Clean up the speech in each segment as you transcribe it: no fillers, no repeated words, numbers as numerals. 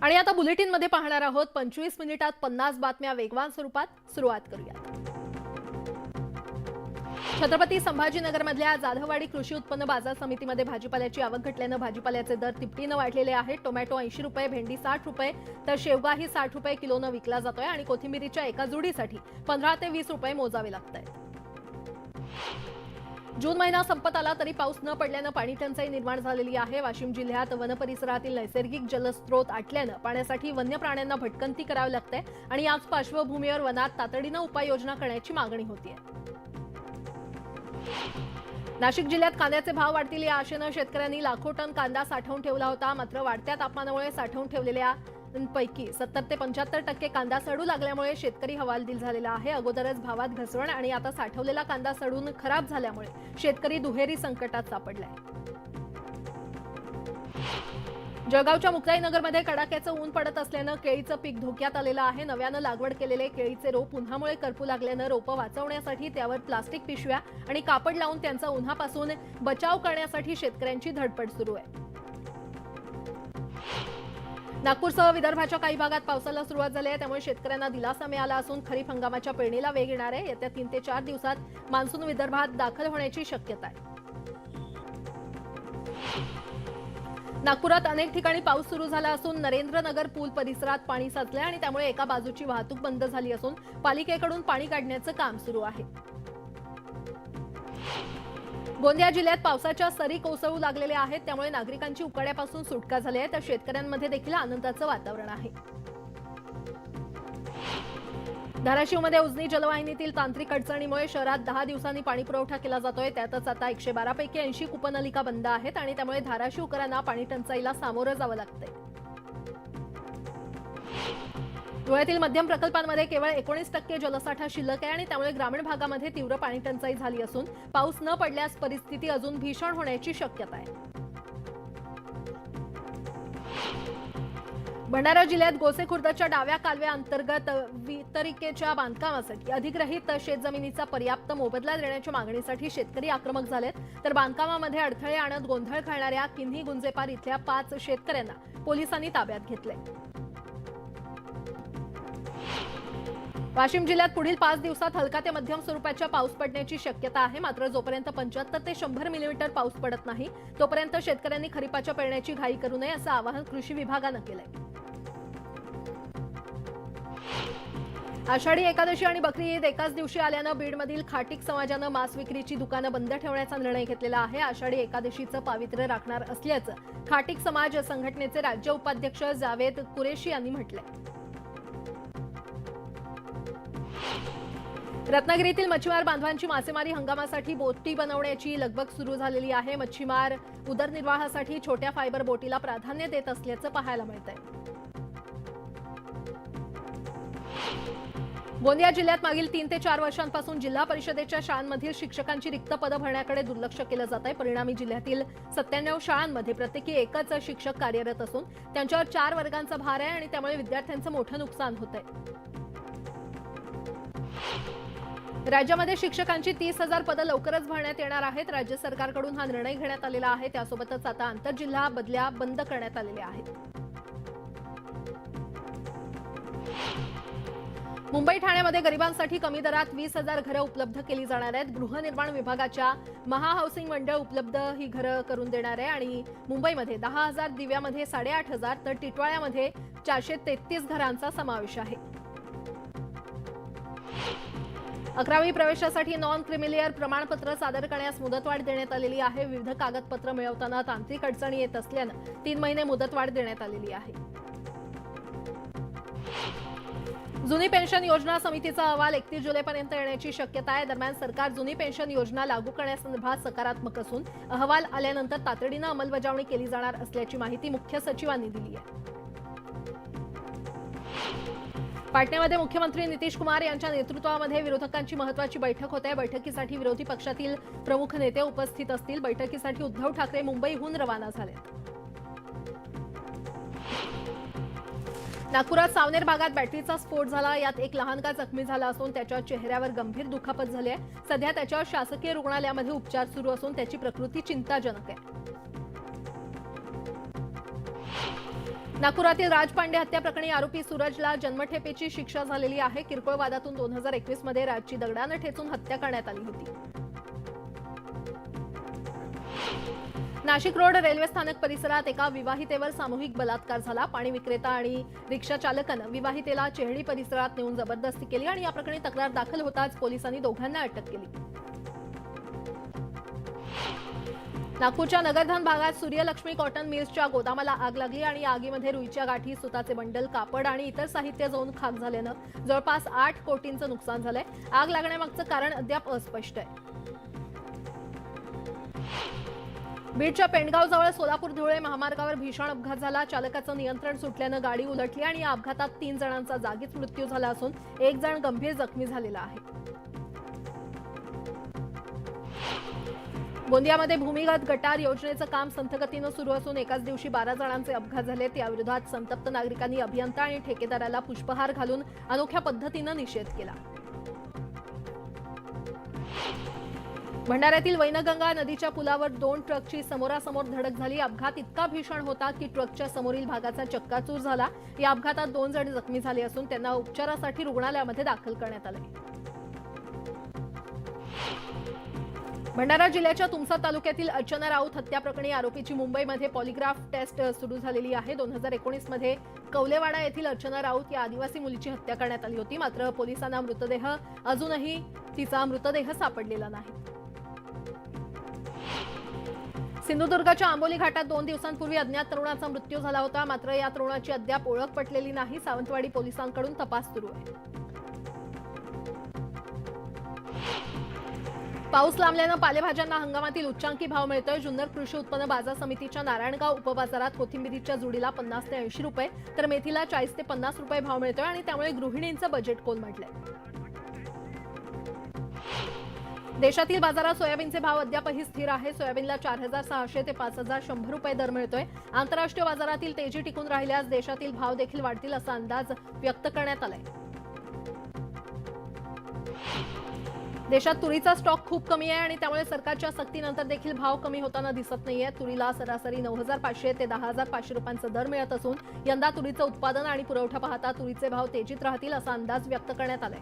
आणि आता बुलेटिनमध्ये पाहणार आहोत 25 मिनिटात 50 बातम्या वेगवान स्वरूपात. सुरुवात करूया. छत्रपती संभाजीनगरमधल्या जाधववाडी कृषी उत्पन्न बाजार समितीमध्ये भाजीपाल्याची आवक घटल्यानं भाजीपाल्याचे दर तिपटीनं वाढलेले आहेत. टोमॅटो 80 रुपये, भेंडी 60 रुपये तर शेवगाही 60 रुपये किलोनं विकला जातोय आणि कोथिंबीरीच्या एका जुडीसाठी 15 ते 20 रुपये मोजावे लागतात. जून महिना संपत आला तरी पाऊस न पडल्यानं पाणी टंचाई निर्माण झालेली आहे. वाशिम जिल्ह्यात वन परिसरातील नैसर्गिक जलस्रोत आटल्यानं पाण्यासाठी वन्य प्राण्यांना भटकंती करावी लागते आणि याच पार्श्वभूमीवर वनात तातडीनं उपाययोजना करण्याची मागणी होतीये. नाशिक जिल्ह्यात कांद्याचे भाव वाढतील या आशेनं शेतकऱ्यांनी लाखो टन कांदा साठवून ठेवला होता. मात्र वाढत्या तापमानामुळे साठवून ठेवलेल्या पैकी 70 ते 75% कांदा सडू लागल्यामुळे शेतकरी हवालदिल झालेला आहे. अगोदरच भावात घसरण आणि आता साठवलेला कांदा सडून खराब झाल्यामुळे शेतकरी दुहेरी संकटात सापडलाय. जळगावच्या मुक्ताईनगरमध्ये कडाक्याचं ऊन पडत असल्यानं केळीचं पीक धोक्यात आलेलं आहे. नव्यानं लागवड केलेले केळीचे रोप उन्हामुळे करपू लागल्यानं रोपं वाचवण्यासाठी त्यावर प्लास्टिक पिशव्या आणि कापड लावून त्यांचा उन्हापासून बचाव करण्यासाठी शेतकऱ्यांची धडपड सुरू आहे. नागपूरसह विदर्भाच्या काही भागात पावसाला सुरुवात झाली आहे. त्यामुळे शेतकऱ्यांना दिलासा मिळाला असून खरीप हंगामाच्या पेरणीला वेग येणार आहे. येत्या 3 ते 4 दिवसात मान्सून विदर्भात दाखल होण्याची शक्यता आहे. नागपुरात अनेक ठिकाणी पाऊस सुरू झाला असून नरेंद्रनगर पूल परिसरात पाणी साचले आणि त्यामुळे एका बाजूची वाहतूक बंद झाली असून पालिकेकडून पाणी काढण्याचं काम सुरू आहे. गोंदिया जिल्ह्यात पावसाच्या सरी कोसळू लागलेल्या आहेत. त्यामुळे नागरिकांची उकाड्यापासून सुटका झाली आहे तर शेतकऱ्यांमध्ये देखील आनंदाचं वातावरण आहे. धाराशिवमध्ये उजनी जलवाहिनीतील तांत्रिक अडचणीमुळे शहरात 10 दिवसांनी पाणी पुरवठा केला जातोय. त्यातच आता 112 पैकी 80 कूपनलिका बंद आहेत आणि त्यामुळे धाराशिवकरांना पाणी टंचाईला सामोरं जावं लागतंय. धुळ्यातील मध्यम प्रकल्पांमध्ये केवळ 19% जलसाठा शिल्लक आहे आणि त्यामुळे ग्रामीण भागामध्ये तीव्र पाणी टंचाई झाली असून पाऊस न पडल्यास परिस्थिती अजून भीषण होण्याची शक्यता आहे. भंडारा जिल्ह्यात गोसेखुर्दच्या डाव्या कालव्याअंतर्गत वितरिकेच्या बांधकामासाठी अधिग्रहित शेतजमिनीचा पर्याप्त मोबदला देण्याच्या मागणीसाठी शेतकरी आक्रमक झालेत. तर बांधकामामध्ये अडथळे आणत गोंधळ घालणाऱ्या किन्ही गुंजेपार इथल्या 5 शेतकऱ्यांना पोलिसांनी ताब्यात घेतले. वाशिम जिल्ह्यात पुढील 5 दिवसात हलका ते मध्यम स्वरूपाच्या पाऊस पडण्याची शक्यता आहे. मात्र जोपर्यंत 75 ते 100 मिलीमीटर पाऊस पडत नाही तोपर्यंत शेतकऱ्यांनी खरीपाच्या पेरण्याची घाई करू नये असं आवाहन कृषी विभागानं केलंय. आषाढी एकादशी आणि बकरी ईद एकाच दिवशी आल्यानं बीडमधील खाटीक समाजानं मांस विक्रीची दुकानं बंद ठेवण्याचा निर्णय घेतलेला आहे. आषाढी एकादशीचं पावित्र्य राखणार असल्याचं खाटीक समाज संघटनेचे राज्य उपाध्यक्ष जावेद कुरेशी यांनी म्हटलंय. रत्नागिरीतील मच्छीमार बांधवांची मासेमारी हंगामासाठी बोटी बनवण्याची लगबग सुरू झालेली आहे. मच्छीमार उदरनिर्वाहासाठी छोट्या फायबर बोटीला प्राधान्य देत असल्याचं पाहायला मिळतंय. गोंदिया जिल्ह्यात मागील 3 ते 4 वर्षांपासून जिल्हा परिषदेच्या शाळांमधील शिक्षकांची रिक्त पदं भरण्याकडे दुर्लक्ष केलं जात आहे. परिणामी जिल्ह्यातील 97 शाळांमध्ये प्रत्येकी एकच शिक्षक कार्यरत असून त्यांच्यावर 4 वर्गांचा भार आहे आणि त्यामुळे विद्यार्थ्यांचं मोठं नुकसान होतंय. राज्यामध्ये शिक्षकांची 30,000 पदं लवकरच भरण्यात येणार आहेत. राज्य सरकारकडून हा निर्णय घेण्यात आलेला आहे. त्यासोबतच आता आंतरजिल्हा बदल्या बंद करण्यात आलेल्या आहेत. मुंबई ठाण्यामध्ये गरिबांसाठी कमी दरात 20,000 घरं उपलब्ध केली जाणार आहेत. गृहनिर्माण विभागाच्या महाहाऊसिंग मंडळ उपलब्ध ही घरं करून देणार आहे आणि मुंबईमध्ये 10,000, दिव्यामध्ये 8,500 तर टिटवाळ्यामध्ये 433 घरांचा समावेश आहे. 11वी प्रवेशासाठी नॉन क्रिमिलियर प्रमाणपत्र सादर करण्यास मुदतवाढ देण्यात आलेली आहे. विविध कागदपत्र मिळवताना तांत्रिक अडचणी येत असल्यानं 3 महिने मुदतवाढ देण्यात आलेली आहे. जुनी पेन्शन योजना समितीचा अहवाल 31 जुलैपर्यंत येण्याची शक्यता आहे. दरम्यान सरकार जुनी पेन्शन योजना लागू करण्यासंदर्भात सकारात्मक असून अहवाल आल्यानंतर तातडीनं अंमलबजावणी केली जाणार असल्याची माहिती मुख्य सचिवांनी दिली आहे. पाटण्यामध्ये मुख्यमंत्री नितीश कुमार यांच्या नेतृत्वामध्ये विरोधकांची महत्त्वाची बैठक होत आहे. बैठकीसाठी विरोधी पक्षातील प्रमुख नेते उपस्थित असतील. बैठकीसाठी उद्धव ठाकरे मुंबईहून रवाना झालेत. नागपुरात सावनेर भागात बॅटरीचा स्फोट झाला. यात एक लहानगा जखमी झाला असून त्याच्या चेहऱ्यावर गंभीर दुखापत झाली आहे. सध्या त्याच्यावर शासकीय रुग्णालयामध्ये उपचार सुरू असून त्याची प्रकृती चिंताजनक आहे. नागपुरातील राज पांडे हत्या प्रकरणी आरोपी सूरजला जन्मठेपेची शिक्षा झालेली आहे. किरकोळ वादातून 2021 मध्ये राजची दगडाने ठेचून हत्या करण्यात आली होती. नाशिक रोड रेल्वे स्थानक परिसरात एका विवाहितेवर सामूहिक बलात्कार झाला. पाणी विक्रेता आणि रिक्षा चालकानं विवाहितेला चेहडी परिसरात नेऊन जबरदस्ती केली आणि या प्रकरणी तक्रार दाखल होताच पोलिसांनी दोघांना अटक केली. नागपूरच्या नगरधन भागात सूर्यलक्ष्मी कॉटन मिल्सच्या गोदामाला आग लागली आणि या आगीमध्ये रुईच्या गाठी, सुताचे बंडल, कापड आणि इतर साहित्य जळून खाक झाल्यानं जवळपास 8 कोटींचं नुकसान झालंय. आग लागण्यामागचं कारण अद्याप अस्पष्ट आहे. बीडच्या पेंडगावजवळ सोलापूर धुळे महामार्गावर भीषण अपघात झाला. चालकाचं नियंत्रण सुटल्यानं गाडी उलटली आणि या अपघातात 3 जणांचा जागीच मृत्यू झाला असून 1 जण गंभीर जखमी झालेला आहे. गोंदियामध्ये भूमिगत गटार योजनेचं काम संथगतीनं सुरू असून एकाच दिवशी 12 जणांचे अपघात झाले. त्याविरोधात संतप्त नागरिकांनी अभियंता आणि ठेकेदाराला पुष्पहार घालून अनोख्या पद्धतीनं निषेध केला. भंडाऱ्यातील वैनगंगा नदीच्या पुलावर 2 ट्रकची समोरासमोर धडक झाली. अपघात इतका भीषण होता की ट्रकच्या समोरील भागाचा चक्काचूर झाला. या अपघातात 2 जण जखमी झाले असून त्यांना उपचारासाठी रुग्णालयामध्ये दाखल करण्यात आले. भंडारा जिल्ह्याच्या तुमसा तालुक्यातील अर्चना राऊत हत्या प्रकरणी आरोपीची मुंबईमध्ये पॉलिग्राफ टेस्ट सुरू झालेली आहे. 2019 मध्ये कौलेवाडा येथील अर्चना राऊत या आदिवासी मुलीची हत्या करण्यात आली होती. मात्र पोलिसांना अजूनही तिचा मृतदेह सापडलेला नाही. सिंधुदुर्गच्या आंबोली घाटात 2 दिवसांपूर्वी अज्ञात तरुणाचा मृत्यू झाला होता. मात्र या तरुणाची अद्याप ओळख पटलेली नाही. सावंतवाडी पोलिसांकडून तपास सुरू आहे. पाऊस लांबल्यानं पालेभाज्यांना हंगामातील उच्चांकी भाव मिळतोय. जुन्नर कृषी उत्पन्न बाजार समितीच्या नारायणगाव उपबाजारात कोथिंबिरीच्या जुडीला 50 ते 80 रुपये तर मेथीला 40 ते 50 रुपये भाव मिळतोय आणि त्यामुळे गृहिणींचं बजेट कोलमडलंय. देशातील बाजारात सोयाबीनचे भाव अद्यापही स्थिर आहे. सोयाबीनला 4600 ते 5100 रुपये दर मिळतोय. आंतरराष्ट्रीय बाजारातील तेजी टिकून राहिल्यास देशातील भाव देखील वाढतील असा अंदाज व्यक्त करण्यात आलाय. देशात तुरीचा स्टॉक खूप कमी आहे आणि त्यामुळे सरकारच्या सक्तीनंतर देखील भाव कमी होताना दिसत नाहीये. तुरीला सरासरी 9500 ते 10500 रुपयांचा दर मिळत असून यंदा तुरीचं उत्पादन आणि पुरवठा पाहता तुरीचे भाव तेजीत राहतील असा अंदाज व्यक्त करण्यात आलाय.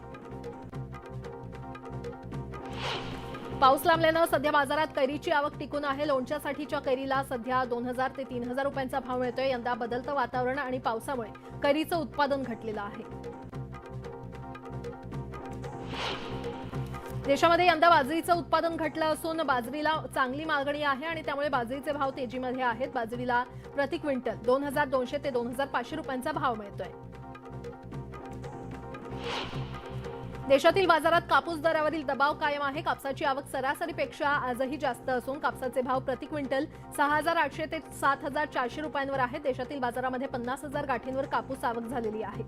पाऊस लांबल्यानं सध्या बाजारात कैरीची आवक टिकून आहे. लोणच्यासाठीच्या कैरीला सध्या 2000 ते 3000 रुपयांचा भाव मिळतोय. यंदा बदलतं वातावरण आणि पावसामुळे कैरीचं उत्पादन घटलेलं आहे. देशामध्ये यंदा बाजरीचं उत्पादन घटलं असून बाजरीला चांगली मागणी आहे आणि त्यामुळे बाजरीचे भाव तेजीमध्ये आहेत. बाजरीला प्रति क्विंटल 2200 ते 2500 रुपयांचा भाव मिळतोय. देशातील बाजारात कापूस दरावरील दबाव कायम आहे. कापसाची आवक सरासरीपेक्षा आजही जास्त असून कापसाचे भाव प्रति क्विंटल 6800 ते 7400 रुपयांवर आहेत. देशातील बाजारामध्ये 50,000 गाठींवर कापूस आवक झालेली आहे.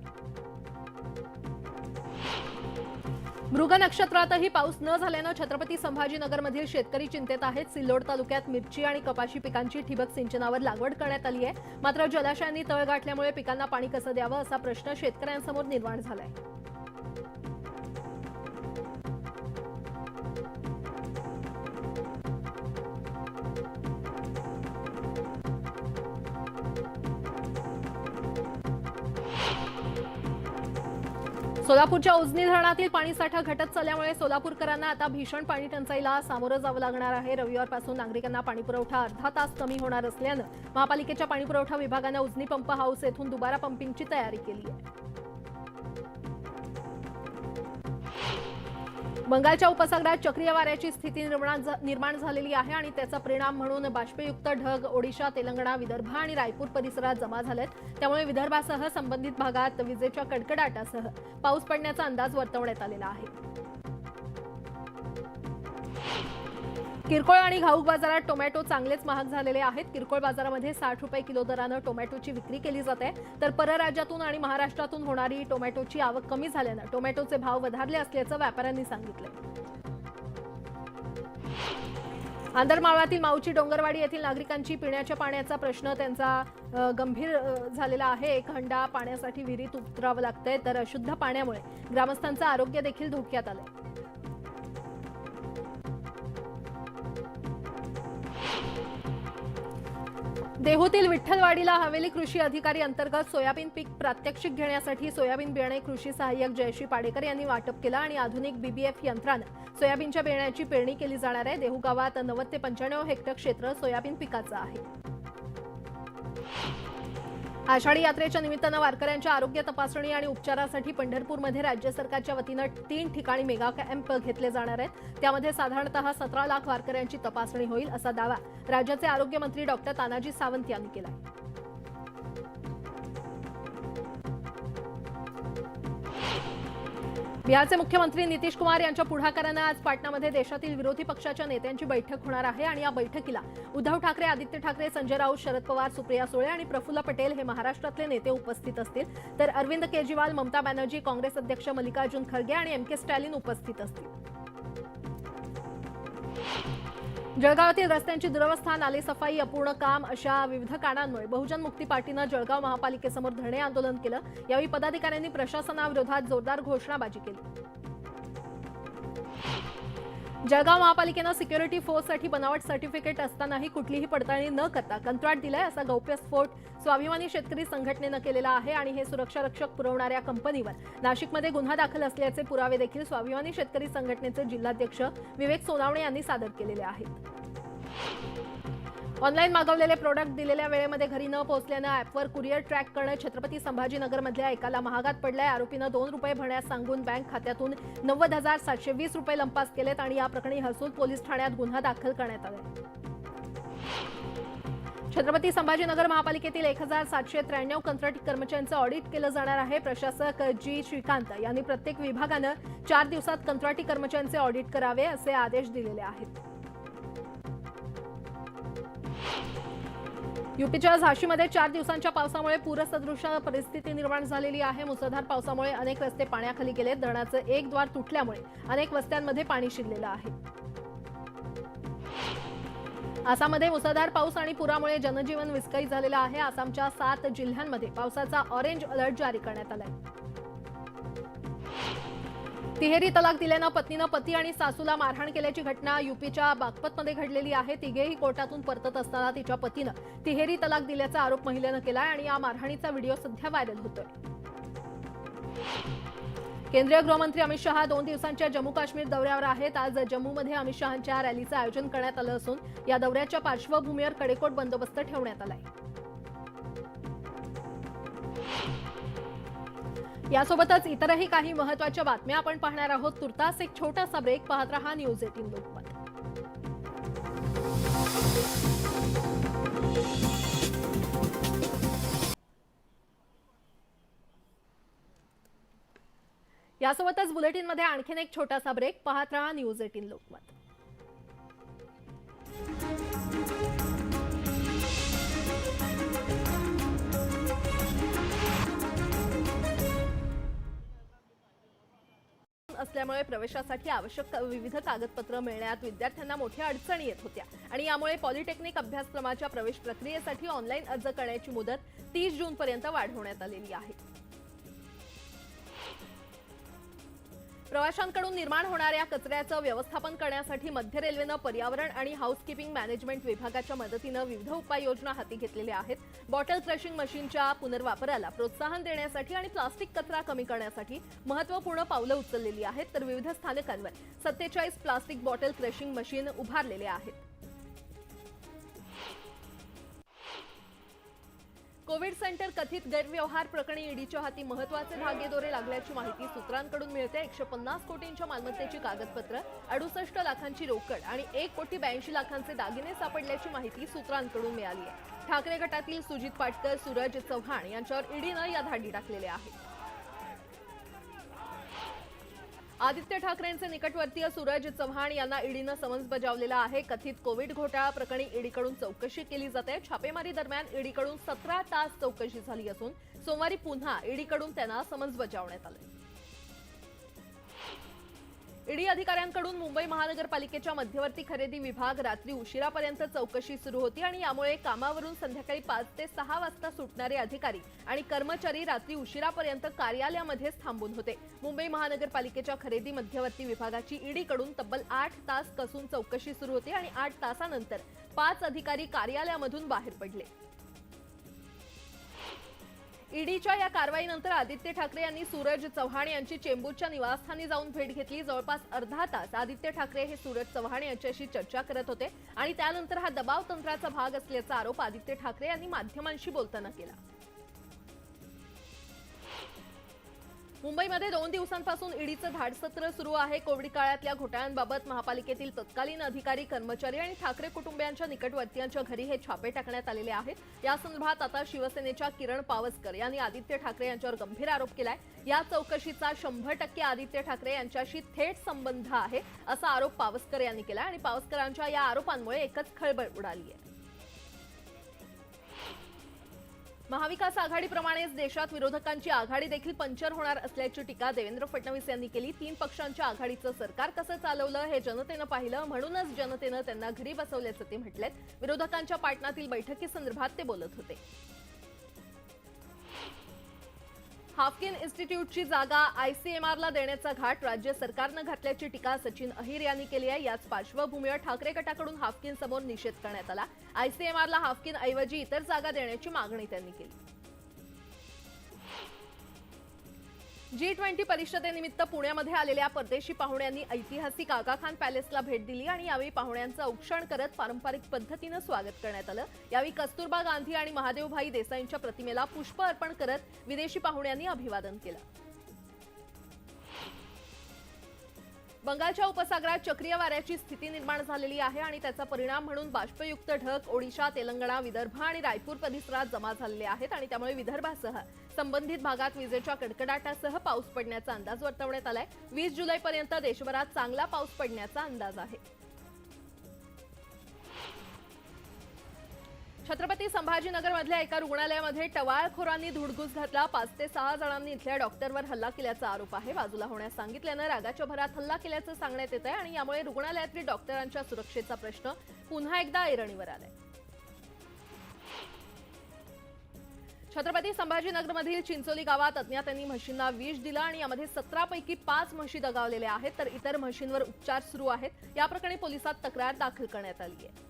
मृग नक्षत्रातही पाऊस न झाल्यानं छत्रपती संभाजीनगरमधील शेतकरी चिंतेत आहेत. सिल्लोड तालुक्यात मिरची आणि कपाशी पिकांची ठिबक सिंचनावर लागवड करण्यात आली आहे. मात्र जलाशयांनी तळ गाठल्यामुळे पिकांना पाणी कसं द्यावं असा प्रश्न शेतकऱ्यांसमोर निर्माण झालाय. सोलापूरच्या उजनी धरणातील पाणीसाठा घटत चालल्यामुळे सोलापूरकरांना आता भीषण पाणी टंचाईला सामोरं जावं लागणार आहे. रविवारपासून नागरिकांना पाणीपुरवठा अर्धा तास कमी होणार असल्यानं महापालिकेच्या पाणीपुरवठा विभागानं उजनी पंप हाऊस येथून दुबारा पंपिंगची तयारी केली आहे. बंगालच्या उपसागरात चक्रीय वाऱ्याची स्थिती निर्माण झालेली आहे आणि त्याचा परिणाम म्हणून बाष्पयुक्त ढग ओडिशा, तेलंगणा, विदर्भ आणि रायपूर परिसरात जमा झालेत. त्यामुळे विदर्भासह संबंधित भागात विजेच्या कडकडाटासह पाऊस पडण्याचा अंदाज वर्तवण्यात आलेला आहे. किरकोळ आणि घाऊक बाजारात टोमॅटो चांगलेच महाग झालेले आहेत. किरकोळ बाजारामध्ये 60 रुपये किलो दरानं टोमॅटोची विक्री केली जाते. तर परराज्यातून आणि महाराष्ट्रातून होणारी टोमॅटोची आवक कमी झाल्यानं टोमॅटोचे भाव वधारले असल्याचं व्यापाऱ्यांनी सांगितलं. आंदरमाळवातील माऊची डोंगरवाडी येथील नागरिकांची पिण्याच्या पाण्याचा प्रश्न त्यांचा गंभीर झालेला आहे. 1 हंडा पाण्यासाठी विहिरीत उतरावं लागतंय तर अशुद्ध पाण्यामुळे ग्रामस्थांचं आरोग्य देखील धोक्यात आलंय. देहूतील विठ्ठलवाडीला हवेली कृषी अधिकारी अंतर्गत सोयाबीन पीक प्रात्यक्षिक घेण्यासाठी सोयाबीन बियाणे कृषी सहाय्यक जयश्री पाडेकर यांनी वाटप केलं आणि आधुनिक बीबीएफ यंत्रानं सोयाबीनच्या बियाण्याची पेरणी केली जाणार आहे। देहू गावात 90 ते 95 हेक्टर क्षेत्र सोयाबीन पिकाचं आहे। आषाढी यात्रेच्या निमित्तानं वारकऱ्यांच्या आरोग्य तपासणी आणि उपचारासाठी पंढरपूरमध्ये राज्य सरकारच्या वतीनं 3 ठिकाणी मेगा कॅम्प घेतले जाणार आहेत। त्यामध्ये साधारणतः 17 लाख वारकऱ्यांची तपासणी होईल असा दावा राज्याचे आरोग्य मंत्री डॉक्टर तानाजी सावंत यांनी केला आहे। बिहारचे मुख्यमंत्री नितीश कुमार यांच्या पुढाकारानं आज पाटणामध्ये देशातील विरोधी पक्षाच्या नेत्यांची बैठक होणार आहे आणि या बैठकीला उद्धव ठाकरे, आदित्य ठाकरे, संजय राऊत, शरद पवार, सुप्रिया सुळे आणि प्रफुल्ल पटेल हे महाराष्ट्रातले नेते उपस्थित असतील, तर अरविंद केजरीवाल, ममता बॅनर्जी, काँग्रेस अध्यक्ष मल्लिकार्जुन खरगे आणि एमके स्टॅलिन उपस्थित असतील। जळगावातील रस्त्यांची दुरवस्था, नाले सफाई, अपूर्ण काम अशा विविध कारणांमुळे बहुजन मुक्ती पार्टीनं जळगाव महापालिकेसमोर धरणे आंदोलन केलं। यावेळी पदाधिकाऱ्यांनी प्रशासनाविरोधात जोरदार घोषणाबाजी केली। जळगाव महापालिकेनं सिक्युरिटी फोर्ससाठी बनावट सर्टिफिकेट असतानाही कुठलीही पडताळणी न करता कंत्राट दिलंय असा गौप्यस्फोट स्वाभिमानी शेतकरी संघटनेनं केलेला आहे आणि हे सुरक्षा रक्षक पुरवणाऱ्या कंपनीवर नाशिकमध्ये गुन्हा दाखल असल्याचे पुरावे देखील स्वाभिमानी शेतकरी संघटनेचे जिल्हाध्यक्ष विवेक सोनावणे यांनी सादर केलेले आहेत। ऑनलाईन मागवलेले प्रोडक्ट दिलेल्या वेळेमध्ये घरी न पोहोचल्यानं ॲपवर कुरिअर ट्रॅक करणं छत्रपती संभाजीनगरमधल्या एकाला महागात पडलंय। आरोपीनं 2 रुपये भरण्यास सांगून बँक खात्यातून 90,720 रुपये लंपास केलेत आणि या प्रकरणी हर्सूल पोलीस ठाण्यात गुन्हा दाखल करण्यात आलाय। छत्रपती संभाजीनगर महापालिकेतील 1,793 कंत्राटी कर्मचाऱ्यांचं ऑडिट केलं जाणार आहे। प्रशासक जी श्रीकांत यांनी प्रत्येक विभागानं 4 दिवसात कंत्राटी कर्मचाऱ्यांचे ऑडिट करावे असे आदेश दिलेले आहेत। यूपीच्या झाशीमध्ये 4 दिवसांच्या पावसामुळे पूरसदृश परिस्थिती निर्माण झालेली आहे। मुसळधार पावसामुळे अनेक रस्ते पाण्याखाली गेलेत। धरणाचं एक द्वार तुटल्यामुळे अनेक वस्त्यांमध्ये पाणी शिरलेलं आहे। आसाममध्ये मुसळधार पाऊस आणि पुरामुळे जनजीवन विस्कळीत झालेलं आहे। आसामच्या 7 जिल्ह्यांमध्ये पावसाचा ऑरेंज अलर्ट जारी करण्यात आलाय। तिहेरी तलाक दिल्यानं पत्नीनं पती आणि सासूला मारहाण केल्याची घटना यूपीच्या बागपतमध्ये घडलेली आहे। तिघेही कोर्टातून परतत असताना तिच्या पतीनं तिहेरी तलाक दिल्याचा आरोप महिलेनं केलाय आणि या मारहाणीचा व्हिडिओ सध्या व्हायरल होतोय। केंद्रीय गृहमंत्री अमित शहा 2 दिवसांच्या जम्मू काश्मीर दौऱ्यावर आहेत। आज जम्मूमध्ये अमित शहांच्या रॅलीचं आयोजन करण्यात आलं असून या दौऱ्याच्या पार्श्वभूमीवर कडेकोट बंदोबस्त ठेवण्यात आलाय। यासोबतच इतरही काही महत्त्वाच्या बातम्या आपण पाहणार आहोत। तुर्तास एक छोटासा ब्रेक, पाहत रहा न्यूज 18 लोकमत। यासोबतच बुलेटिनमध्ये आणखीन एक छोटासा ब्रेक, पाहत रहा न्यूज 18 लोकमत। असल्यामुळे प्रवेशासाठी आवश्यक विविध कागदपत्र मिळण्यात विद्यार्थ्यांना मोठ्या अडचणी येत होत्या आणि यामुळे पॉलिटेक्निक अभ्यासक्रमाच्या प्रवेश प्रक्रियेसाठी ऑनलाईन अर्ज करण्याची मुदत 30 जून पर्यंत वाढवण्यात आलेली आहे। प्रवाशांकडून निर्माण होणाऱ्या कचऱ्याचं व्यवस्थापन करण्यासाठी मध्य रेल्वेनं पर्यावरण आणि हाऊसकीपिंग मॅनेजमेंट विभागाच्या मदतीनं विविध उपाययोजना हाती घेतलेल्या आहेत। बॉटल क्रशिंग मशीनच्या पुनर्वापराला प्रोत्साहन देण्यासाठी आणि प्लास्टिक कचरा कमी करण्यासाठी महत्त्वपूर्ण पावलं उचललेली आहेत, तर विविध स्थानकांवर 47 प्लास्टिक बॉटल क्रशिंग मशीन उभारलेले आहेत। कोविड सेंटर कथित गैरव्यवहार प्रकरणी ईडीच्या हाती महत्त्वाचे धागेदोरे लागल्याची माहिती सूत्रांकडून मिळते। 150 कोटींच्या मालमत्तेची कागदपत्र, 68 लाखांची रोकड आणि 1 कोटी 82 लाखांचे दागिने सापडल्याची माहिती सूत्रांकडून मिळाली आहे। ठाकरे गटातील सुजित पाटकर, सूरज चव्हाण यांच्यावर ईडीनं या धाडी टाकलेल्या आहेत। आदित्य ठाकरेंचे निकटवर्तीय सूरज चव्हाण यांना ईडीनं समन्स बजावलेला आहे। कथित कोविड घोटाळा प्रकरणी ईडीकडून चौकशी केली जाते। छापेमारी दरम्यान ईडीकडून 17 तास चौकशी झाली असून सोमवारी पुन्हा ईडीकडून त्यांना समन्स बजावण्यात आले। ईडी अधिकाऱ्यांकडून मुंबई महानगरपालिकेच्या मध्यवर्ती खरेदी विभाग रात्री उशिरापर्यंत चौकशी सुरू होती आणि यामुळे कामावरून संध्याकाळी 5 ते 6 वाजता सुटणारे अधिकारी आणि कर्मचारी रात्री उशिरापर्यंत कार्यालयामध्येच थांबून होते। मुंबई महानगरपालिकेच्या खरेदी मध्यवर्ती विभागाची ईडीकडून तब्बल 8 तास कसून चौकशी सुरू होती आणि 8 तासानंतर 5 अधिकारी कार्यालयामधून बाहेर पडले। ईडीच्या या कारवाईनंतर आदित्य ठाकरे यांनी सूरज चव्हाण यांची चेंबूरच्या निवासस्थानी जाऊन भेट घेतली। जवळपास अर्धा तास आदित्य ठाकरे हे सूरज चव्हाण यांच्याशी चर्चा करत होते आणि त्यानंतर हा दबाव तंत्राचा भाग असल्याचा आरोप आदित्य ठाकरे यांनी माध्यमांशी बोलताना केला। मुंबईमध्ये 2 दिवसांपासून ईडीचं धाडसत्र सुरू आहे। कोविड काळातल्या घोटाळ्यांबाबत महापालिकेतील तत्कालीन अधिकारी, कर्मचारी आणि ठाकरे कुटुंबियांच्या निकटवर्तीयांच्या घरी हे छापे टाकण्यात आलेले आहेत। या संदर्भात आता शिवसेनेच्या किरण पावसकर यांनी आदित्य ठाकरे यांच्यावर गंभीर आरोप केलाय। या चौकशीचा 100% आदित्य ठाकरे यांच्याशी थेट संबंध आहे असा आरोप पावसकर यांनी केला आणि पावसकरांच्या या आरोपांमुळे एकच खळबळ उडाली आहे। महाविकास आघाडीप्रमाणेच देशात विरोधकांची आघाडी देखील पंचर होणार असल्याची टीका देवेंद्र फडणवीस यांनी केली। 3 पक्षांच्या आघाडीचं सरकार कसं चालवलं हे जनतेनं पाहिलं, म्हणूनच जनतेनं त्यांना घरी बसवल्याचं ते म्हटलेत। विरोधकांच्या पाटणातील बैठकीसंदर्भात ते बोलत होते। हाफकिन इन्स्टिट्यूटची जागा आयसीएमआरला देण्याचा घाट राज्य सरकारनं घातल्याची टीका सचिन अहिर यांनी केली आहे। याच पार्श्वभूमीवर ठाकरे गटाकडून हाफकिन समोर निषेध करण्यात आला। आयसीएमआरला हाफकिन ऐवजी इतर जागा देण्याची मागणी त्यांनी केली। G20 परिषदेनिमित्त पुण्यामध्ये आलेल्या परदेशी पाहुण्यांनी ऐतिहासिक आगा खान पॅलेसला भेट दिली आणि यावेळी पाहुण्यांचं औक्षण करत पारंपरिक पद्धतीनं स्वागत करण्यात आलं। यावेळी कस्तुरबा गांधी आणि महादेवभाई देसाईंच्या प्रतिमेला पुष्प अर्पण करत विदेशी पाहुण्यांनी अभिवादन केलं। बंगालच्या उपसागरात चक्रीय वाऱ्याची स्थिती निर्माण झालेली आहे आणि त्याचा परिणाम म्हणून बाष्पयुक्त ढग ओडिशा, तेलंगणा, विदर्भ आणि रायपूर परिसरात जमा झालेले आहेत आणि त्यामुळे विदर्भासह संबंधित भागात विजेच्या कडकडाटासह पाऊस पडण्याचा अंदाज वर्तवण्यात आलाय। 20 जुलैपर्यंत देशभरात चांगला पाऊस पडण्याचा अंदाज आहे। छत्रपती संभाजीनगरमधल्या एका रुग्णालयामध्ये टवाळखोरांनी धुडगूस घातला। 5 ते 6 जणांनी इथल्या डॉक्टरवर हल्ला केल्याचा आरोप आहे। बाजूला होण्यास सांगितल्यानं रागाच्या भरात हल्ला केल्याचं सांगण्यात येत आहे आणि यामुळे रुग्णालयातील डॉक्टरांच्या सुरक्षेचा प्रश्न पुन्हा एकदा ऐरणीवर आलाय। छत्रपती संभाजीनगरमधील चिंचोली गावात अज्ञातांनी म्हशींना विष दिलं आणि यामध्ये 17 पैकी 5 म्हशी दगावलेल्या आहेत, तर इतर म्हशींवर उपचार सुरू आहेत। या प्रकरणी पोलिसात तक्रार दाखल करण्यात आली आहे।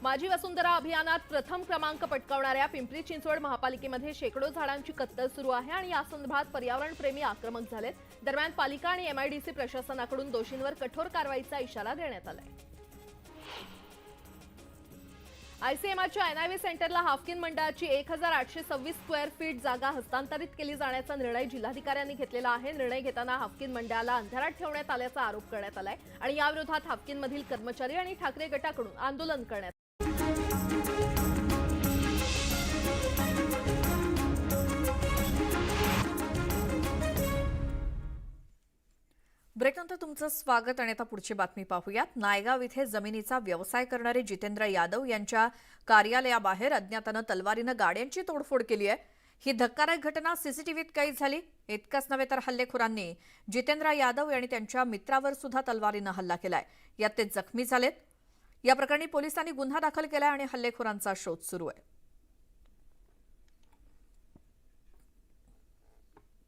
माझी वसुंधरा अभियानात प्रथम क्रमांक पटकावणाऱ्या पिंपरी चिंचवड महापालिकेमध्ये शेकडो झाडांची कत्तल सुरू आहे आणि या संदर्भात पर्यावरणप्रेमी आक्रमक झालेत। दरम्यान पालिका आणि MIDC प्रशासनाकडून दोषींवर कठोर कारवाईचा इशारा देण्यात आलाय। आयसीएमआरच्या NIV सेंटरला हाफकिन मंडळाची 1826 स्क्वेअर फीट जागा हस्तांतरित केली जाण्याचा निर्णय जिल्हाधिकाऱ्यांनी घेतलेला आहे। निर्णय घेताना हाफकिन मंडळाला अंधारात ठेवण्यात आल्याचा आरोप करण्यात आलाय आणि याविरोधात हाफकिनमधील कर्मचारी आणि ठाकरे गटाकडून आंदोलन करण्यात ब्रेकनंतर तुमचं स्वागत आणि आता पुढची बातमी पाहूयात। नायगाव इथे जमिनीचा व्यवसाय करणारे जितेंद्र यादव यांच्या कार्यालयाबाहेर अज्ञातानं तलवारीनं गाड्यांची तोडफोड केली आहे। ही धक्कादायक घटना सीसीटीव्हीत कैद झाली। इतकंच नव्हे तर हल्लेखोरांनी जितेंद्र यादव आणि त्यांच्या मित्रावर सुद्धा तलवारीनं हल्ला केलाय। यात ते जखमी झालेत। या प्रकरणी पोलिसांनी गुन्हा दाखल केलाय आणि हल्लेखोरांचा शोध सुरू आहे।